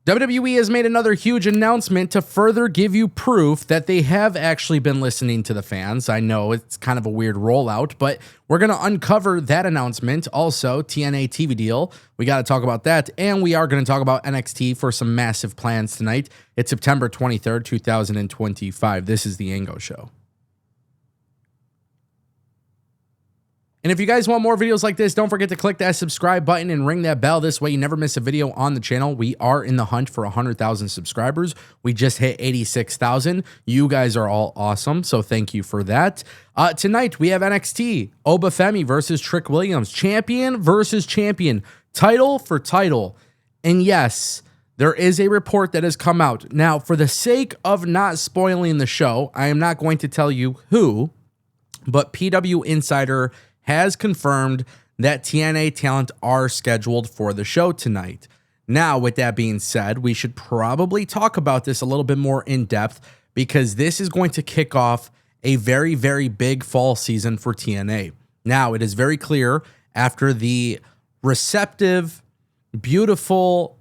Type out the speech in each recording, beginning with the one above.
WWE has made another huge announcement to further give you proof that they have actually been listening to the fans. I know it's kind of a weird rollout, but we're going to uncover that announcement. Also, TNA TV deal. We got to talk about that. And we are going to talk about NXT for some massive plans tonight. It's September 23rd, 2025. This is the Ango Show. And if you guys want more videos like this, don't forget to click that subscribe button and ring that bell. This way you never miss a video on the channel. We are in the hunt for 100,000 subscribers. We just hit 86,000. You guys are all awesome, so thank you for that. Tonight we have NXT, Obafemi versus Trick Williams, champion versus champion, title for title. And yes, there is a report that has come out. Now, for the sake of not spoiling the show, I am not going to tell you who, but PW Insider has confirmed that TNA talent are scheduled for the show tonight. Now, with that being said, we should probably talk about this a little bit more in depth because this is going to kick off a very, very big fall season for TNA. Now, it is very clear after the receptive, beautiful,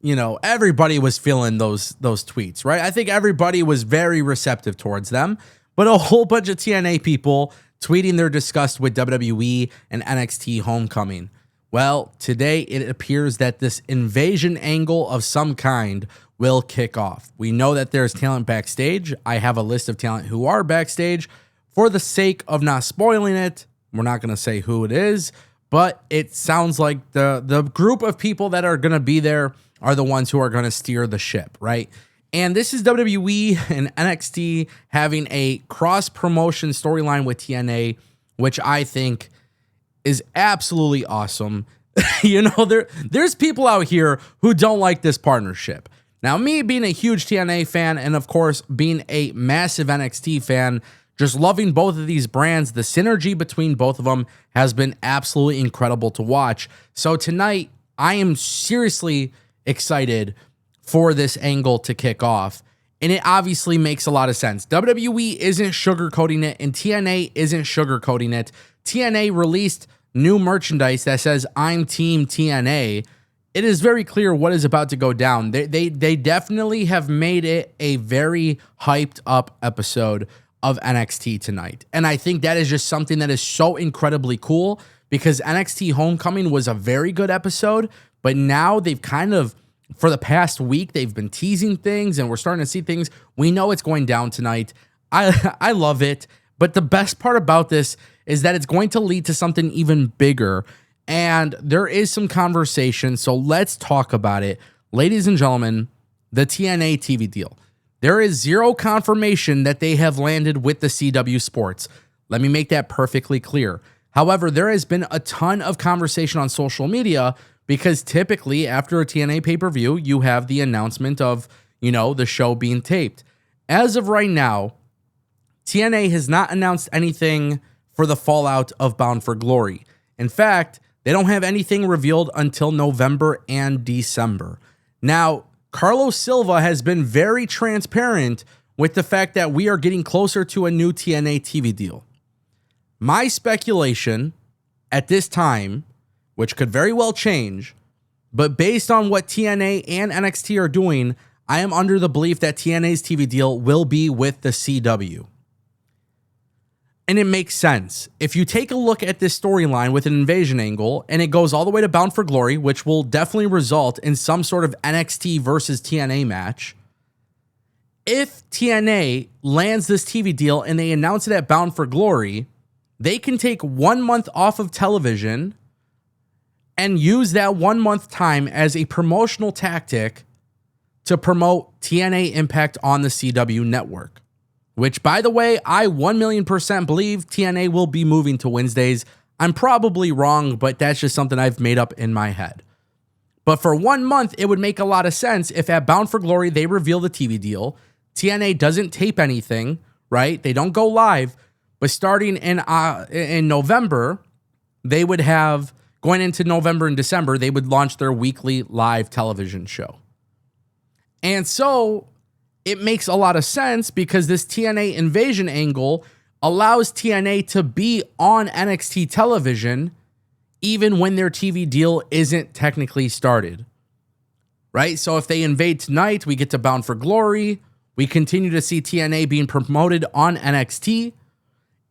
everybody was feeling those tweets, right? I think everybody was very receptive towards them, but a whole bunch of TNA people tweeting their disgust with WWE and NXT Homecoming. Well, today it appears that this invasion angle of some kind will kick off. We know that there's talent backstage. I have a list of talent who are backstage. For the sake of not spoiling it, we're not going to say who it is, but it sounds like the group of people that are going to be there are the ones who are going to steer the ship, right? And this is WWE and NXT having a cross-promotion storyline with TNA, which I think is absolutely awesome. There's people out here who don't like this partnership. Now, me being a huge TNA fan and, of course, being a massive NXT fan, just loving both of these brands, the synergy between both of them has been absolutely incredible to watch. So tonight, I am seriously excited for this angle to kick off. And it obviously makes a lot of sense. WWE isn't sugarcoating it, and TNA isn't sugarcoating it. TNA released new merchandise that says, "I'm Team TNA." It is very clear what is about to go down. They definitely have made it a very hyped up episode of NXT tonight. And I think that is just something that is so incredibly cool because NXT Homecoming was a very good episode, but now they've kind of, for the past week, they've been teasing things and we're starting to see things. We know it's going down tonight. I love it. But the best part about this is that it's going to lead to something even bigger. And there is some conversation. So let's talk about it. Ladies and gentlemen, the TNA TV deal. There is zero confirmation that they have landed with the CW Sports. Let me make that perfectly clear. However, there has been a ton of conversation on social media because typically after a TNA pay-per-view, you have the announcement of, the show being taped. As of right now, TNA has not announced anything for the fallout of Bound for Glory. In fact, they don't have anything revealed until November and December. Now, Carlos Silva has been very transparent with the fact that we are getting closer to a new TNA TV deal. My speculation at this time, which could very well change, but based on what TNA and NXT are doing, I am under the belief that TNA's TV deal will be with the CW. And it makes sense. If you take a look at this storyline with an invasion angle, and it goes all the way to Bound for Glory, which will definitely result in some sort of NXT versus TNA match, if TNA lands this TV deal and they announce it at Bound for Glory, they can take 1 month off of television and use that 1 month time as a promotional tactic to promote TNA Impact on the CW network. Which, by the way, I 1,000,000% believe TNA will be moving to Wednesdays. I'm probably wrong, but that's just something I've made up in my head. But for 1 month, it would make a lot of sense if at Bound for Glory they reveal the TV deal. TNA doesn't tape anything, right? They don't go live. But starting in November, they would have, going into November and December, they would launch their weekly live television show. And so it makes a lot of sense because this TNA invasion angle allows TNA to be on NXT television even when their TV deal isn't technically started. right? So if they invade tonight, we get to Bound for Glory. We continue to see TNA being promoted on NXT.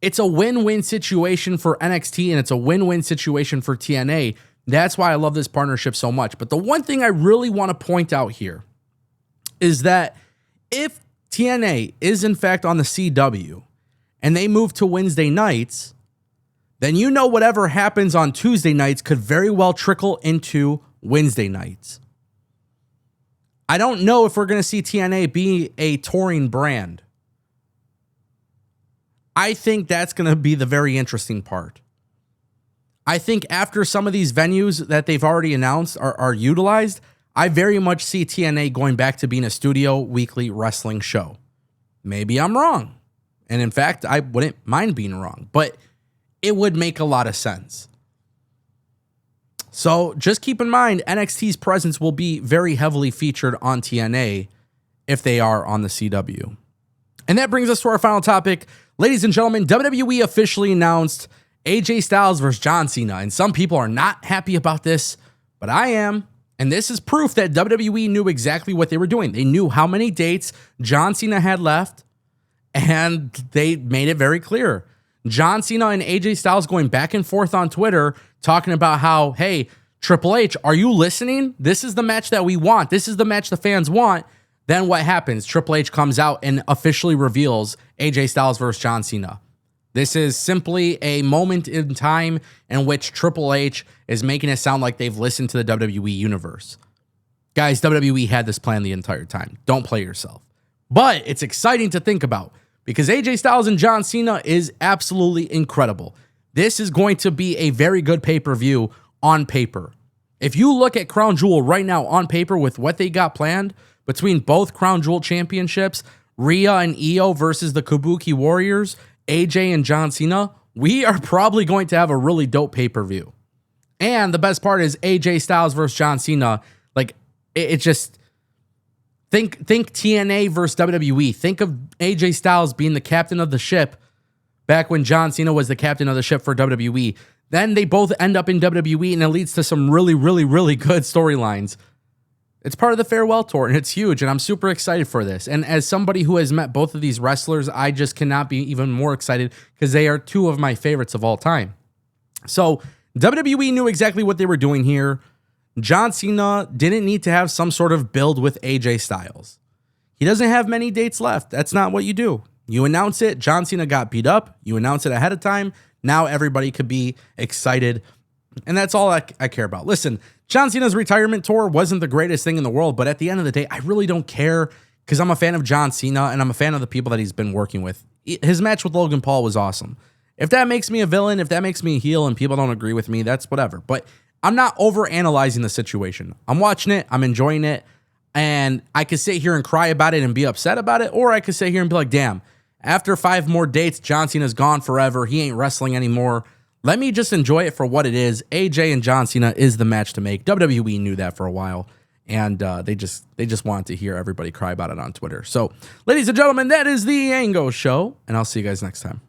It's a win-win situation for NXT, and it's a win-win situation for TNA. That's why I love this partnership so much. But the one thing I really want to point out here is that if TNA is in fact on the CW and they move to Wednesday nights, then you know whatever happens on Tuesday nights could very well trickle into Wednesday nights. I don't know if we're going to see TNA be a touring brand. I think that's going to be the very interesting part. I think after some of these venues that they've already announced are utilized, I very much see TNA going back to being a studio weekly wrestling show. Maybe I'm wrong. And in fact, I wouldn't mind being wrong, but it would make a lot of sense. So just keep in mind, NXT's presence will be very heavily featured on TNA if they are on the CW. And that brings us to our final topic. Ladies and gentlemen, WWE officially announced AJ Styles versus John Cena. And some people are not happy about this, but I am. And this is proof that WWE knew exactly what they were doing. They knew how many dates John Cena had left, and they made it very clear. John Cena and AJ Styles going back and forth on Twitter talking about how, hey, Triple H, are you listening? This is the match that we want. This is the match the fans want. Then what happens? Triple H comes out and officially reveals AJ Styles versus John Cena. This is simply a moment in time in which Triple H is making it sound like they've listened to the WWE universe. Guys, WWE had this plan the entire time. Don't play yourself. But it's exciting to think about because AJ Styles and John Cena is absolutely incredible. This is going to be a very good pay-per-view on paper. If you look at Crown Jewel right now on paper with what they got planned between both Crown Jewel championships, Rhea and Io versus the Kabuki Warriors, AJ and John Cena, we are probably going to have a really dope pay-per-view. And the best part is AJ Styles versus John Cena. Like, it just... Think TNA versus WWE. Think of AJ Styles being the captain of the ship back when John Cena was the captain of the ship for WWE. Then they both end up in WWE, and it leads to some really, really, really good storylines. It's part of the farewell tour, and it's huge, and I'm super excited for this. And as somebody who has met both of these wrestlers, I just cannot be even more excited because they are two of my favorites of all time. So WWE knew exactly what they were doing here. John Cena didn't need to have some sort of build with AJ Styles. He doesn't have many dates left. That's not what you do. You announce it. John Cena got beat up. You announce it ahead of time. Now everybody could be excited. And that's all I care about. Listen, John Cena's retirement tour wasn't the greatest thing in the world, but at the end of the day, I really don't care because I'm a fan of John Cena and I'm a fan of the people that he's been working with. His match with Logan Paul was awesome. If that makes me a villain, if that makes me a heel and people don't agree with me, that's whatever. But I'm not over-analyzing the situation. I'm watching it. I'm enjoying it. And I could sit here and cry about it and be upset about it, or I could sit here and be like, damn, after 5 more dates, John Cena's gone forever. He ain't wrestling anymore. Let me just enjoy it for what it is. AJ and John Cena is the match to make. WWE knew that for a while, and they just wanted to hear everybody cry about it on Twitter. So, ladies and gentlemen, that is the Ango Show, and I'll see you guys next time.